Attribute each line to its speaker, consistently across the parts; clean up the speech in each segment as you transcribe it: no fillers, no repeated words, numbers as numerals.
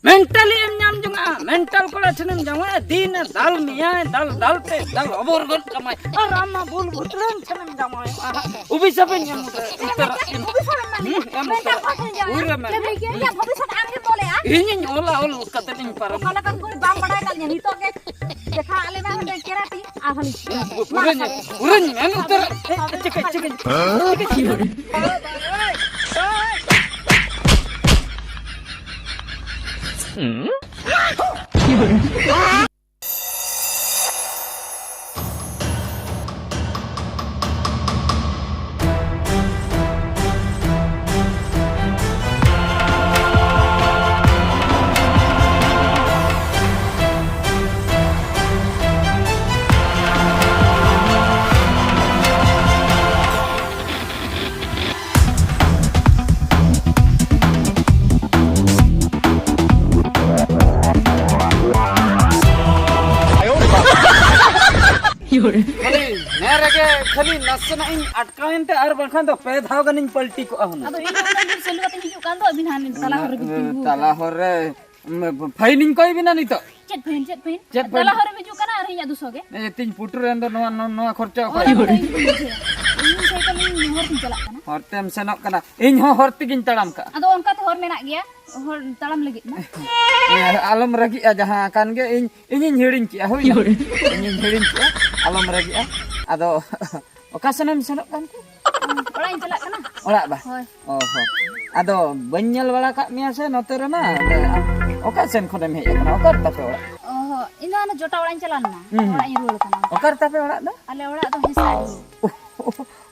Speaker 1: Mentally M नाम जंगा mental Cola ठनम जंगा दिन दाल मिया दाल पे दाल अबोर गन कमाय रामा बुल बुतरन ठनम जंगा उबी सब nyam इतर उरे में
Speaker 2: ya भविष्य आगे बोले आ
Speaker 1: इन ओला ओल कतनिन पर
Speaker 2: kalau kan gue bang badai kan yang itu ke देखा आले में हम केराती आ खाली
Speaker 1: उरन men उतर चिक खाली नसना इन अटकाइन ते आर बखन तो पे धाव गनिन पलटी को हुन
Speaker 2: अब इन दिन सेलु कते हिजु कान तो अबिन हानि
Speaker 1: तला हर रे फाइनिंग कोई बिना नहीं तो
Speaker 2: चेट फेन तला हर बिजु काना अरे या दुसो के
Speaker 1: ए तीन पुटुर अंदर नो खर्चा को
Speaker 2: इन से कल इन हर चला काना
Speaker 1: हरतेम सेनक काना इन हो हरती गिन तड़ाम का
Speaker 2: अदो उनका तो हर मेना गया हर तड़ाम लगित ना
Speaker 1: आलम रगी जहां कान गे इन हिड़िन की होई इन हिड़िन की आलम रगी अदो ओकासनम सेनक कान
Speaker 2: ओड़ा इन चला काना
Speaker 1: ओड़ा बा
Speaker 2: होय
Speaker 1: ओहो अदो बन्यल वाला का मिया से नते रे ना ओकासन खनेम हे काना ओकर तपे ओड़ा
Speaker 2: ओहो इन ना जोटा ओड़ा इन चला ना ओड़ा इन रुल काना
Speaker 1: ओकर तपे ओड़ा दा
Speaker 2: आले ओड़ा तो हिसा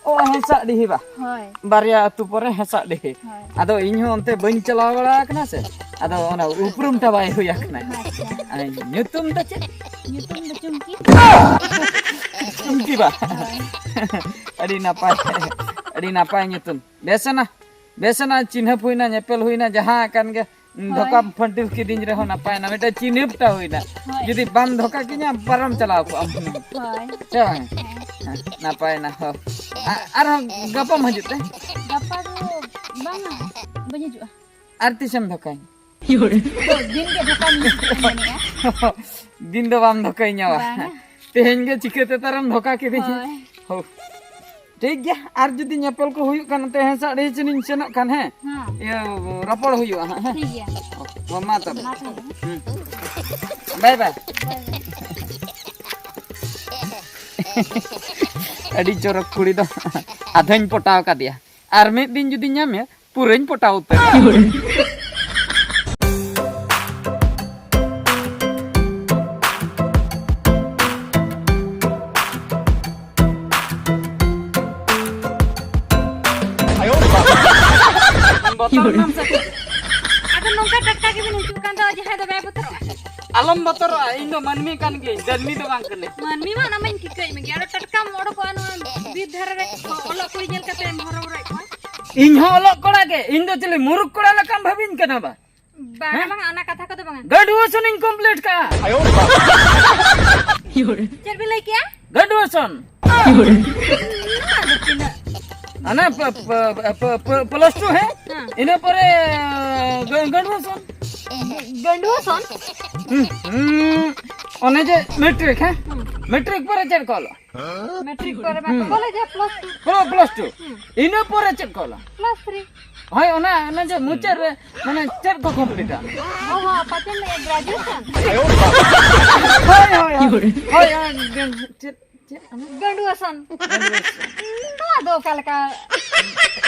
Speaker 1: ओ हेसा दिही बा
Speaker 2: होय
Speaker 1: बारिया अतु परे हेसा दिही
Speaker 2: होय
Speaker 1: अदो इन्हो onte बन चला बड़ा कना से अदो ओना उपरुम ता बाय होया कना
Speaker 2: अच्छा
Speaker 1: nyutum ta चे
Speaker 2: nyutum da cungki
Speaker 1: चुमकी बा अड़ी नापाय nyutum बेसना चिन्हप हुइना नेपेल हुइना जहां कान गे धोका फंटिल की दिन रहो नापाय ना बेटा चिन्हपटा हुइना यदि बन धोका किnya परम चलाओ को हम
Speaker 2: होय
Speaker 1: चल नापाय ना हो आर गपम हजुते
Speaker 2: गप्पा तो बांगा बजु
Speaker 1: आरती सम धोकाई
Speaker 2: दिन के धोका नहीं
Speaker 1: दिन दो बाम धोकाई न्यावा तेहेन गे चिकेते तरम धोका के दे हो ठीक गया आर जदी नेपल को हुयु कान ते हेसा रे चनिन सेनक कान है ये रपड़ हुयु हां
Speaker 2: ठीक है
Speaker 1: मम्मा तब बाय बाय अड़ी चोरक कुड़ी दो आधन पटाव का दिया आर में दिन जदी न्यामे पुरन पटाव उतर
Speaker 2: अगर नौका टक्का के बिन हिजु कान तो जहां दो बाय बतर
Speaker 1: अलम बतर इन दो मनमी कान गे जन्मी दो बांग कने
Speaker 2: मनमी मा नमन की कई में यार टटका मोड़ को अन बीर धर रे ओला कोई जेल कते भरो रे को
Speaker 1: इन हो ओलो कोड़ा के इन दो चले मुरुक कोड़ा लकम भाबिन कना बा
Speaker 2: बागा बागा आना कथा को तो बागा
Speaker 1: ग्रेजुएशन इनकम्प्लीट का
Speaker 2: चल भी ले क्या
Speaker 1: ग्रेजुएशन अना प्लस 2 है इने परे ग्रेजुएशन ओने जे मैट्रिक है मैट्रिक परे चेक कलो
Speaker 2: मैट्रिक करे बा कॉलेज है
Speaker 1: प्लस 2 इने परे चेक कलो
Speaker 2: प्लस 3
Speaker 1: हाय ओना ओना जे मुचर माने चेक को कंप्लीट
Speaker 2: ओहो पते में ग्रेजुएशन
Speaker 1: हाय
Speaker 2: ग्रेजुएशन ना दो कल का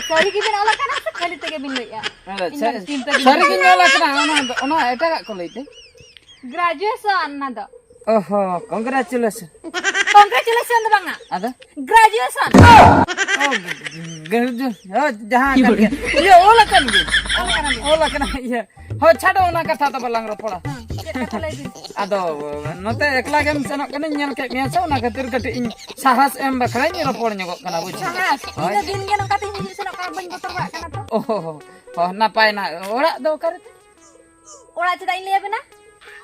Speaker 2: सॉरी की बिन अलग ना खाली तके बिन लइया
Speaker 1: सॉरी की नला कना ओना एटा को लइते
Speaker 2: ग्रेजुएशन ना दो
Speaker 1: ओहो कांग्रेचुलेशन
Speaker 2: दो बांगा
Speaker 1: अदा
Speaker 2: ग्रेजुएशन
Speaker 1: जहां करके ये ओला कन ये हो छाडो ओना कथा तो बलांग रोपड़ा अदो नते एकला गेम सेनो कने नेल के मिया सो ना खातिर कटे इन साहस एम बखरा नि रोपड़ न्यगो कना बुझ
Speaker 2: साहस इन दिन के नका तिन सेनो का बन बतर बा कना तो
Speaker 1: ओहो हो ना पाय ना ओड़ा दो करते
Speaker 2: ओड़ा चदा इन लेबे ना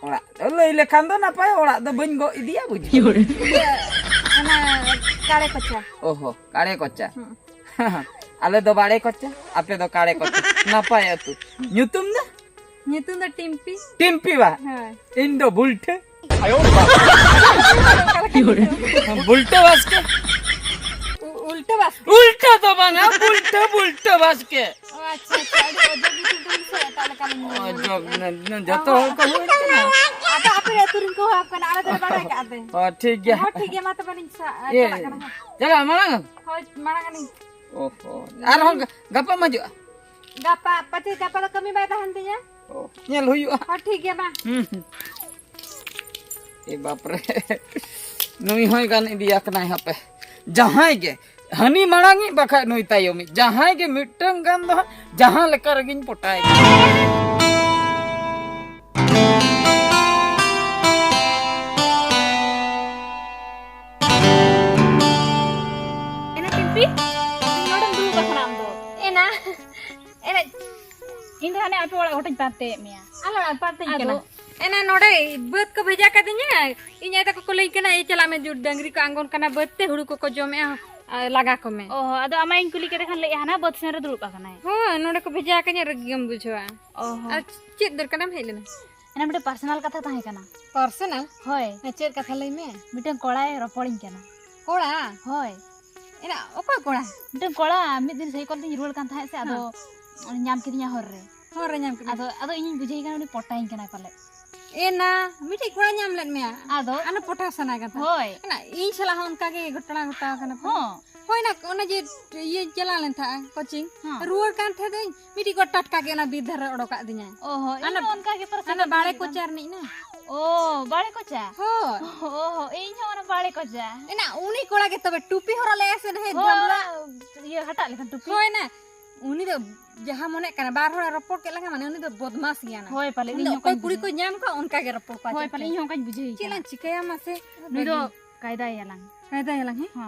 Speaker 1: ओड़ा लई लेखान दो ना पाय ओड़ा दो बन गो इदिया बुझ
Speaker 2: ana काळे कच्चा
Speaker 1: ओहो काळे कच्चा आले दो बाड़े कच्चा आपे दो काळे कच्चा ना पाय तू ᱧᱩᱛᱩᱢ ᱫᱚ
Speaker 2: nyetun da timpi.
Speaker 1: टिम्पी बा
Speaker 2: Hai.
Speaker 1: इंदो बुल्टे बुल्टे बस के
Speaker 2: Ulta bas.
Speaker 1: उल्टा तो बना बुल्टे बुल्टे बस के
Speaker 2: Oh acha acha. Adi ojo gitu dulu saya tak lekal ini.
Speaker 1: जो जतो को ना
Speaker 2: Apa apa ya turun ko akan ala dari bada ka ate.
Speaker 1: और ठीक है
Speaker 2: Oh ठीक है mata paling sa.
Speaker 1: ये
Speaker 2: Chala kana.
Speaker 1: चला माला
Speaker 2: Hoi marang ni.
Speaker 1: ओहो आर हम गप्पा मजु
Speaker 2: Gapa pati gapa lo kami bayar hantinya.
Speaker 1: ओ nyel हुयुआ
Speaker 2: Oh ठीक है bang.
Speaker 1: ए बाप रे नुई होय गान इदिया कनाय हपे जहां गे हनी मांगी बखा नुई तायोमी जहां गे मिटंग गान दो जहां लेकर गिन पटाय
Speaker 2: Ena timpi. Nodam dulu ka khanam do. Ena. Ena. Inda hane ape ola hotai pate meya. Alo pate kana. Ena node bet ko bheja ka dinya. Inya ta ko lei kana e chala me jud dangri ka angon kana bette hudu ko jome laga ko me.
Speaker 3: Oh, ado ama ing kuli kare khan le hana bot sen re duluk akana hai.
Speaker 2: Ho node ko bheja ka nya regam bujwa.
Speaker 3: Oh,
Speaker 2: Ar chit dar kana hei lena.
Speaker 3: ena mite personal katha tahe kana.
Speaker 2: Personal.
Speaker 3: Hoy,
Speaker 2: Chet katha lei me.
Speaker 3: mite kola e ropoling kana.
Speaker 2: Kola.
Speaker 3: Hoy,
Speaker 2: Ena oka kola.
Speaker 3: mite kola mid din sei kol tin rual kan thae se ado nyam kidinya hor re.
Speaker 2: Ho re nyam kana.
Speaker 3: Ado ing bujhei kana uni potain kana pale.
Speaker 2: Ena miti kola nyam len me.
Speaker 3: Ado
Speaker 2: Ana potha sana katha.
Speaker 3: hoy.
Speaker 2: Ena in chala unka ge ghotana ghota kana.
Speaker 3: Ho,
Speaker 2: Hoi na ona je ye jala len tha coaching.
Speaker 3: हाँ।
Speaker 2: Ruar kan tha dein miti ko tatka ge na bidhar odoka dinya.
Speaker 3: oh, ina onka ke par
Speaker 2: Ana bale ko charni na.
Speaker 3: Oh, bale kocha.
Speaker 2: Ho.
Speaker 3: Oh, ing ona bale kocha.
Speaker 2: Ena uni kola ge tobe tupi hora le ase he
Speaker 3: Oh,
Speaker 2: dhamla.
Speaker 3: ye hata lekan tupi.
Speaker 2: Hoi na uni do jaha mone kana bar hora report ke laga mane uni do bodmas gya na.
Speaker 3: Hoy pale
Speaker 2: Uni
Speaker 3: ing
Speaker 2: okoi kuri ko nyam ka onka ge report pa.
Speaker 3: hoy pale ing kan bujhei.
Speaker 2: Chilan chikaya mase.
Speaker 3: Nui do kaida yalang.
Speaker 2: Kaida yalang he.
Speaker 3: Ha.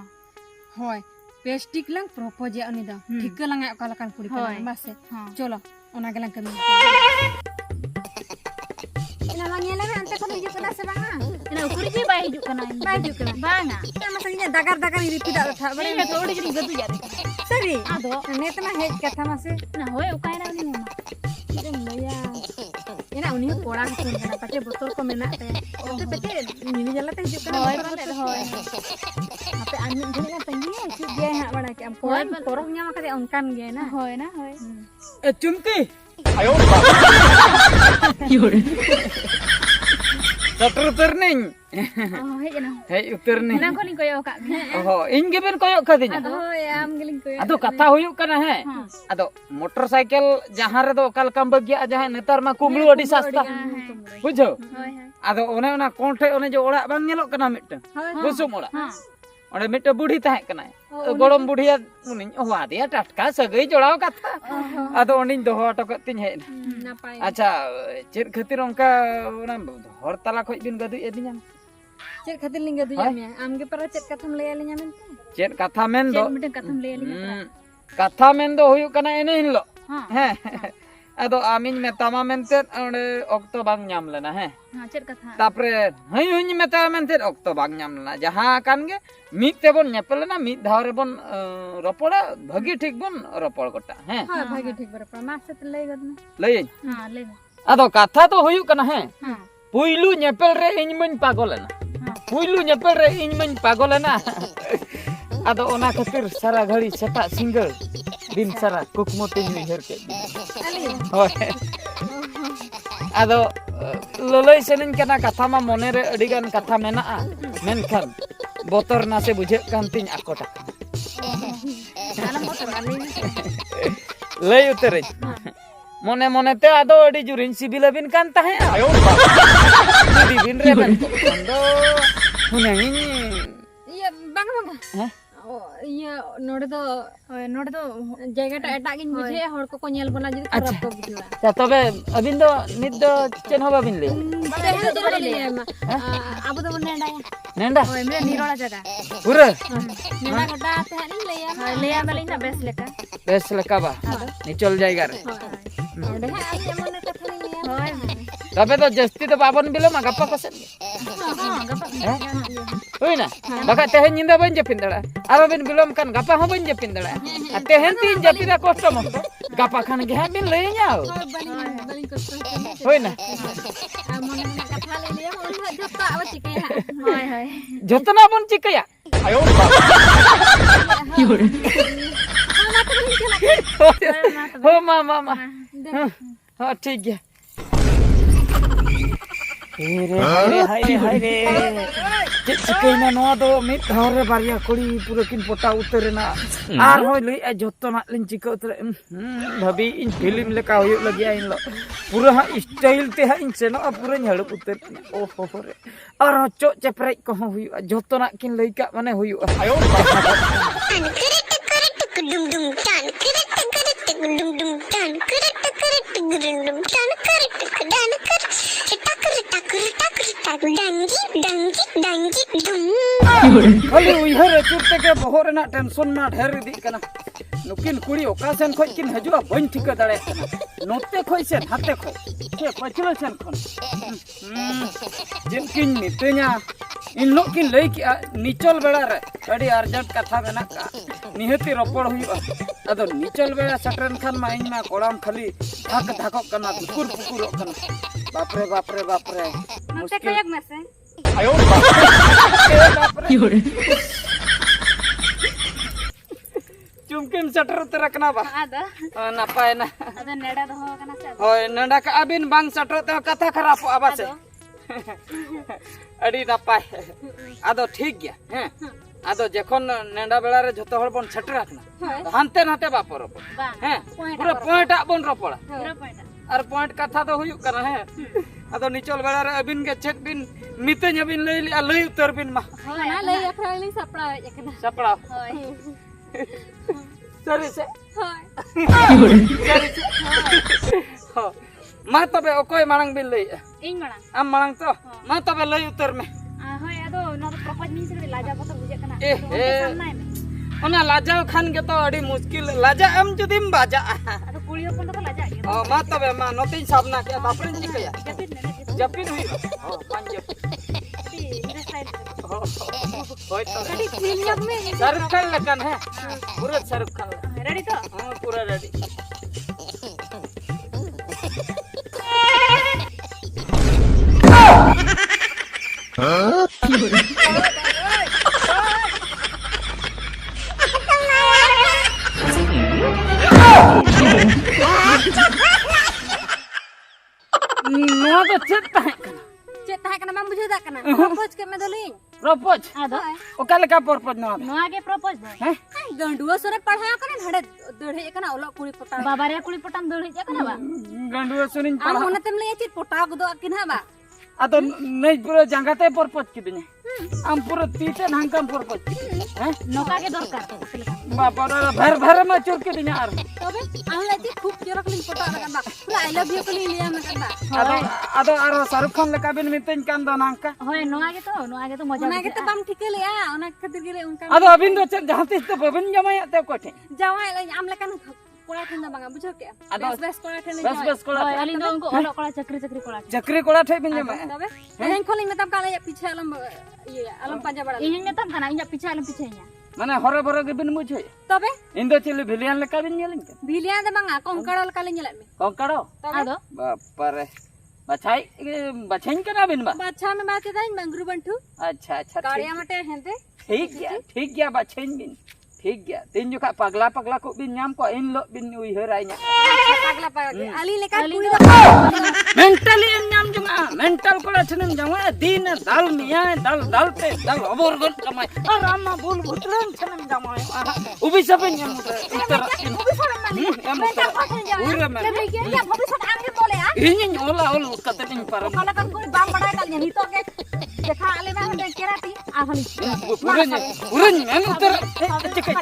Speaker 2: Hoi. Pestik lang propose ya uni do. Thik lang okala kan kuri
Speaker 3: Hoi.
Speaker 2: ka mase.
Speaker 3: Ha.
Speaker 2: Cholo ona gelang kami. Ina mangyela me ante ko hijuk kana se bang na.
Speaker 3: Ina ukuri je bai hijuk kana.
Speaker 2: Bai hijuk kana.
Speaker 3: Banga.
Speaker 2: Ina masanya dagar-dagar ini tidak tha bare
Speaker 3: Ina thodi jini gadu jare.
Speaker 2: sari.
Speaker 3: Ado.
Speaker 2: Net na hej katha mase.
Speaker 3: Na hoy ukai na ni mama.
Speaker 2: Ina ina uni kola kitun kana pace botol ko mena te. Ote pace ini jala te hijuk kana.
Speaker 3: Hoy pale hoy.
Speaker 2: Ape anin dhani na tangi chu dia ha bana ke am korong nya maka de onkan ge na.
Speaker 3: Hoy na hoy.
Speaker 1: A Chumki shutter उतर नहीं
Speaker 3: Oh, hej na.
Speaker 1: हे उतर नहीं
Speaker 3: Nang ko ling koyo ka.
Speaker 1: ओहो इन गेबेन कोयो खदिना
Speaker 2: Hoy am geling ko.
Speaker 1: अदो कथा हुयुक कना है अदो मोटरसाइकिल जहां रे दो कल कम बगिया जहां नेतार मा कुमलू अडी सस्ता बुझो
Speaker 3: Hoy hoy.
Speaker 1: अदो ओने ओना कोंठे ओने जो ओड़ा बांग नेलो कना मिटन बुसुम ओड़ा
Speaker 3: Ha.
Speaker 1: ओने मिटे बुढ़ी ताहे कना गोड़म बुढ़िया उनी होवा दिया टटका सगई जोड़ाव कथा अदो ओनी दोहो अटक तिन हे
Speaker 2: Napai.
Speaker 1: अच्छा चेत खातिर ओनका ओना हर तला खoj बिन गदु एदिnya
Speaker 2: Cek khatir ling gadu ya me. Am ge para cek katham le alinya men.
Speaker 1: चेत कथा मेन दो
Speaker 3: Miten katam le ali.
Speaker 1: कथा मेन दो हुयुक कना एने हिलो
Speaker 3: Ha.
Speaker 1: हैं अदो आमिन मेतामा मेनते ओंडे ऑक्टो बांग ᱧᱟᱢ ᱞᱮᱱᱟ हैं
Speaker 3: Ha chet katha.
Speaker 1: तापरे हई हई मेता मेनते ऑक्टो बांग ᱧᱟᱢ ᱞᱮᱱᱟ जहां कान गे मिद तेबन नेपलना मिद धाव रे बन रपड़ा भगी ठीक बन रपड़ गोटा हैं
Speaker 2: Hoy bhagi thik bara pa mas te lei gad na.
Speaker 1: लई
Speaker 3: Ha le.
Speaker 1: अदो कथा तो हुयुक कना हैं
Speaker 3: Ha.
Speaker 1: पुइलु नेपल रे इन मन पागलना पुइलु नेपल रे इन मन पागलना अदो ओना खातिर सारा घड़ी सेटा सिंगल दिन सारा कुकमोते निहर के होय अदो ललई सेनिन कना कथा मा मने रे अडिगान कथा मेना मेनखान बोतर ना से बुझे कान तिन आकोटा
Speaker 2: Ana motor ani.
Speaker 1: लई उतरे मने मने ते अदो अडी जुरिन सिबिलबिन कान ताहे आयो बिबिन रे बन दो हुनैन
Speaker 2: Iya bang bang.
Speaker 1: हैं
Speaker 2: Oh iya node do
Speaker 3: Node do
Speaker 2: jaga ta eta gin bujhe hor ko nyel bona jidi kharap ko bujwa.
Speaker 1: ता तबे अबिन दो निद दो चेन होबा बिन ले
Speaker 2: Bade do bade le ma. Abu do nenda ya.
Speaker 1: नेंडा
Speaker 3: hoy mera nirola jaga.
Speaker 1: पूरा
Speaker 2: Nenda gada te ani le ya.
Speaker 3: Hoy le amali na bes leka.
Speaker 1: बेस लकाबा निचल जाएगा रे
Speaker 2: Ode ha ani mone ta thani le ya.
Speaker 3: Hoy.
Speaker 1: तबे तो जस्ती तो बाबन बिलो मा गप्पा कसे
Speaker 3: Ha gapa.
Speaker 1: होय ना बका तेहन निंदा बन जपिन दड़ा आरो बिन बिलोम कान गप्पा हो बन जपिन दड़ा तेहन तीन जपिरा कष्ट मत गप्पा खान गे बिन ले जाओ
Speaker 2: Hoy bani
Speaker 1: होय ना
Speaker 2: होय होय
Speaker 1: जतना बन चिकया आयो हो मा हां ठीक है हाय रे चिकैना नोआ दो मिट धाव रे बारिया कुड़ी पूरा किन पोटा उतरना आर होय लई जतना लिन चिका उतर भाभी इन फिल्म लेका होय लगिया इन लो पूरा हा स्टाइल ते हा इन सेनो पूरा हड़ उतर ओ हो रे आर चो चपरे को होय जतना किन लइका माने होय आयो
Speaker 4: dum dum tan dum dum tan dum tan dan dangi dum
Speaker 1: खाली उइहर चुरते के बहर ना टेंशन ना ढेर इदी कना नुकिन कुड़ी ओका सेन खोज किन हजुआ बन ठिका दाड़े नोते खोज सेन हाते खोज के पछलो सेन खन जिन किन मिते냐 इन लोग किन लई कि निचल बेड़ा रे अड़ी अर्जेंट कथा बेना का निहती रोपड़ हुआ अदो निचल बेड़ा सटरन खान मा इन मा कोड़ाम खाली धक धकक कना पुकुर पुकुर कना बाप रे
Speaker 2: मुश्किल में से
Speaker 1: आयो बाप रे चुमकिम सटर उतर रखना बा
Speaker 2: आदा
Speaker 1: नापाय ना
Speaker 2: आदा नेडा दो कना से
Speaker 1: होय नंडा का अबिन बांग सटर ते कथा खराब आबा से अड़ी नापाय आदो ठीक गया हैं आदो जखन नेंडा बेला रे जतो हर बन सटर रखना तो हानते नाते बापर हैं पूरा पॉइंट बन रोपड़ा
Speaker 2: पूरा पॉइंट
Speaker 1: और पॉइंट कथा तो हुयु कना है आदो निचल बेला रे अबिन के चेक बिन मिते अबिन लई उतर बिन मा
Speaker 2: होय ना लई अखराली सपड़ा एकना
Speaker 1: सपड़ा
Speaker 2: होय
Speaker 1: सरी से
Speaker 2: होय
Speaker 1: हो मा तबे ओकोय मांग बिन लई
Speaker 2: इन मणा
Speaker 1: आम मांग तो मा तबे लई उतर में
Speaker 2: होय आदो ना तो प्रपोज मिस रे लाजा बतो बुझे कना
Speaker 1: ए ओना लाजाव खान के तो अड़ी मुश्किल लाजा हम जुदिम बाजा
Speaker 2: आदो कुड़ी अपन तो लाजा के
Speaker 1: ओ मा तबे मा नोतिन साबना के बापरे चिकया
Speaker 2: जपित ने
Speaker 1: जपिन हुई ओ पांच
Speaker 2: मेरा स्टाइल
Speaker 1: होय तो
Speaker 2: रेडी फिल्म में
Speaker 1: शाहरुख खान लगन है पूरा शाहरुख खान
Speaker 2: रेडी तो
Speaker 1: हां पूरा रेडी नो तो चेता है
Speaker 2: चेत ताहे कना बुझे दा कना प्रपोज के में दलिन
Speaker 1: प्रपोज
Speaker 2: आदो
Speaker 1: ओका लेका प्रपोज नो
Speaker 2: नोआ के प्रपोज दो
Speaker 1: हैं
Speaker 2: गंडुआ सरे पढ़ा कने हड़े दड़े कना ओलो कुड़ी पटा बाबा रे कुड़ी पटाम दड़े कना बा
Speaker 1: गंडुआ सुनिन
Speaker 2: आ होने तेम ले चित पटा गदो किना बा
Speaker 1: अतो नहीं पूरा जंगाते प्रपोज किदने हम पूरा तीते नांकम प्रपोज हैं
Speaker 2: नोका के दरकार
Speaker 1: बाबा रे भर में चुर के दिने आर
Speaker 2: तबे आले ती खूब चरक लिन पटा लगन बा पूरा आई लव यू कली लिया में करबा
Speaker 1: अदो आरो शाहरुख खान लेका बिन मितेन कान दो नांका
Speaker 2: होय नोआ के तो मजा ना के तो बम ठीक लिया ओना खातिर गेले उनका
Speaker 1: अदो अबिन दो चल जहां तीस तो बबिन जमाया ते कोठे
Speaker 2: जावाय आम लेकन कोड़ा ठंडा बांगा बुझो के बस कोड़ा ठंडा
Speaker 1: बस कोड़ा
Speaker 2: अली दो उनको ओलो कोड़ा
Speaker 1: चक्री कोड़ा ठे बिन जमाया
Speaker 2: तबे हेन खोली में तब काले पीछे अलम ये अलम पंजा बड़ा इन में तब कना इन पीछे अलम पीछे nya
Speaker 1: माने हरे भरे के बिन मुझे
Speaker 2: तबे
Speaker 1: इन दो चिली भिलियन लेका बिन नेलिन के
Speaker 2: भिलिया दे बांगा कंकड़ल काले नेला में
Speaker 1: कंकड़ो
Speaker 2: आदो
Speaker 1: बाप रे बछाइन कना बिन बा
Speaker 2: बाछा में बात दाइन मंगरू बंठू
Speaker 1: अच्छा
Speaker 2: काड़िया मटे हेंते
Speaker 1: ठीक गया बछाइन बिन ठीक गया तीन जुका पगला को बिन नाम को इन लो बिन उइहर आइना
Speaker 2: पगला अली लेका कुड़ी
Speaker 1: मेंटली नाम जुमा मेंटल कोला ठनम जमा दिन दाल मिया दाल पे दाल अबर गन कमाय आराम मा बोल भुतलन ठनम जमाय उबी सबन नाम इतर
Speaker 2: उबी सबन माली मेंटल कोठन जा
Speaker 1: पूरा में
Speaker 2: ले के या भविष्य आम के बोले आ
Speaker 1: इन ओला कतन पर
Speaker 2: काला कन कोई बाम बड़ा कल नी तो के देखा आले में केराती आ भली
Speaker 1: पूरा में उतर चिकन